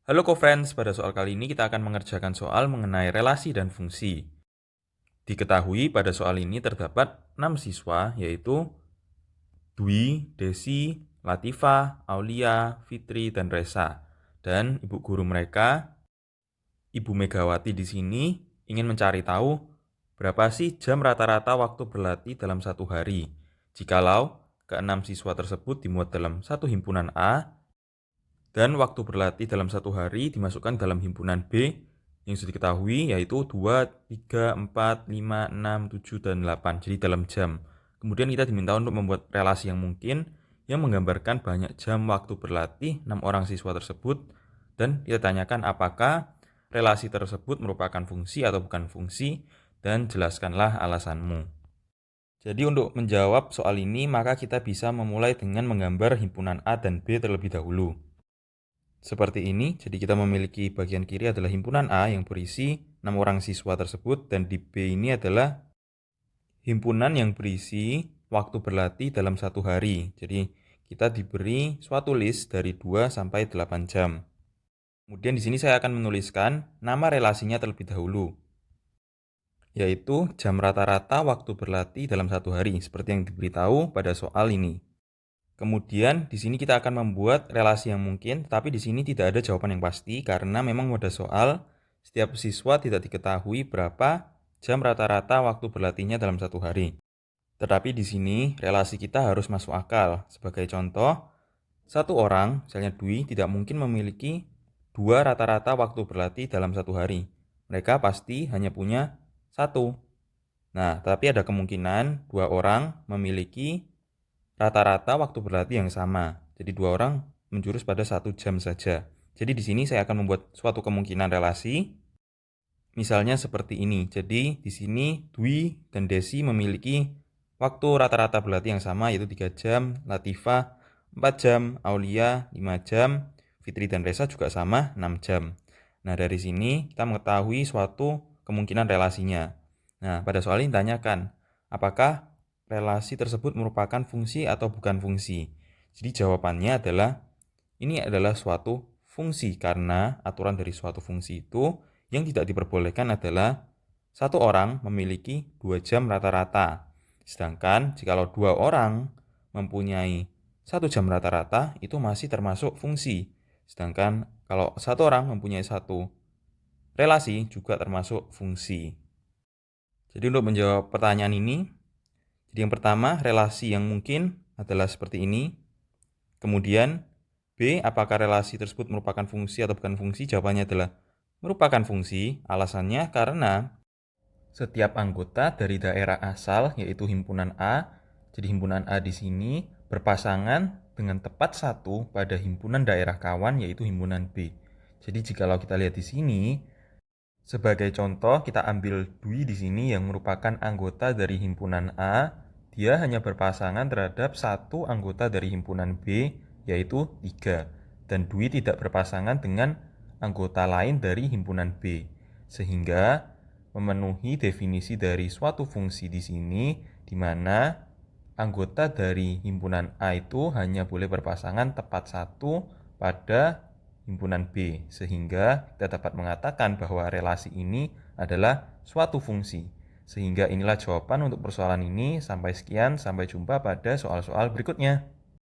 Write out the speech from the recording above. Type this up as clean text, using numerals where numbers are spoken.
Halo co-friends, pada soal kali ini kita akan mengerjakan soal mengenai relasi dan fungsi. Diketahui pada soal ini terdapat 6 siswa, yaitu Dwi, Desi, Latifah, Aulia, Fitri, dan Resa. Dan ibu guru mereka, Ibu Megawati di sini, ingin mencari tahu berapa sih jam rata-rata waktu berlatih dalam satu hari. Jikalau keenam siswa tersebut dimuat dalam satu himpunan A, dan waktu berlatih dalam satu hari dimasukkan dalam himpunan B yang sudah diketahui yaitu 2, 3, 4, 5, 6, 7, dan 8. Jadi dalam jam. Kemudian kita diminta untuk membuat relasi yang mungkin yang menggambarkan banyak jam waktu berlatih 6 orang siswa tersebut. Dan kita tanyakan apakah relasi tersebut merupakan fungsi atau bukan fungsi, dan jelaskanlah alasanmu. Jadi untuk menjawab soal ini maka kita bisa memulai dengan menggambar himpunan A dan B terlebih dahulu. Seperti ini, jadi kita memiliki bagian kiri adalah himpunan A yang berisi 6 orang siswa tersebut, dan di B ini adalah himpunan yang berisi waktu berlatih dalam satu hari. Jadi kita diberi suatu list dari 2 sampai 8 jam. Kemudian di sini saya akan menuliskan nama relasinya terlebih dahulu, yaitu jam rata-rata waktu berlatih dalam satu hari, seperti yang diberitahu pada soal ini. Kemudian di sini kita akan membuat relasi yang mungkin, tapi di sini tidak ada jawaban yang pasti karena memang pada soal setiap siswa tidak diketahui berapa jam rata-rata waktu berlatihnya dalam satu hari. Tetapi di sini relasi kita harus masuk akal. Sebagai contoh, satu orang, misalnya Dwi, tidak mungkin memiliki 2 rata-rata waktu berlatih dalam satu hari. Mereka pasti hanya punya 1. Nah, tapi ada kemungkinan 2 orang memiliki rata-rata waktu berlatih yang sama. Jadi 2 orang menjurus pada 1 jam saja. Jadi di sini saya akan membuat suatu kemungkinan relasi. Misalnya seperti ini. Jadi di sini Dwi dan Desi memiliki waktu rata-rata berlatih yang sama, yaitu 3 jam, Latifah 4 jam, Aulia 5 jam, Fitri dan Resa juga sama 6 jam. Nah, dari sini kita mengetahui suatu kemungkinan relasinya. Nah, pada soal ini ditanyakan, apakah relasi tersebut merupakan fungsi atau bukan fungsi? Jadi jawabannya adalah ini adalah suatu fungsi, karena aturan dari suatu fungsi itu yang tidak diperbolehkan adalah satu orang memiliki 2 jam rata-rata. Sedangkan jikalau 2 orang mempunyai 1 jam rata-rata itu masih termasuk fungsi. Sedangkan kalau satu orang mempunyai satu relasi juga termasuk fungsi. Jadi untuk menjawab pertanyaan ini, jadi yang pertama, relasi yang mungkin adalah seperti ini. Kemudian B, apakah relasi tersebut merupakan fungsi atau bukan fungsi? Jawabannya adalah merupakan fungsi. Alasannya karena setiap anggota dari daerah asal, yaitu himpunan A, jadi himpunan A di sini berpasangan dengan tepat satu pada himpunan daerah kawan, yaitu himpunan B. Jadi jikalau kita lihat di sini, sebagai contoh kita ambil Dwi di sini yang merupakan anggota dari himpunan A, dia hanya berpasangan terhadap satu anggota dari himpunan B, yaitu 3. Dan Dwi tidak berpasangan dengan anggota lain dari himpunan B. Sehingga memenuhi definisi dari suatu fungsi di sini, di mana anggota dari himpunan A itu hanya boleh berpasangan tepat satu pada himpunan B, sehingga kita dapat mengatakan bahwa relasi ini adalah suatu fungsi. Sehingga inilah jawaban untuk persoalan ini. Sampai sekian, sampai jumpa pada soal-soal berikutnya.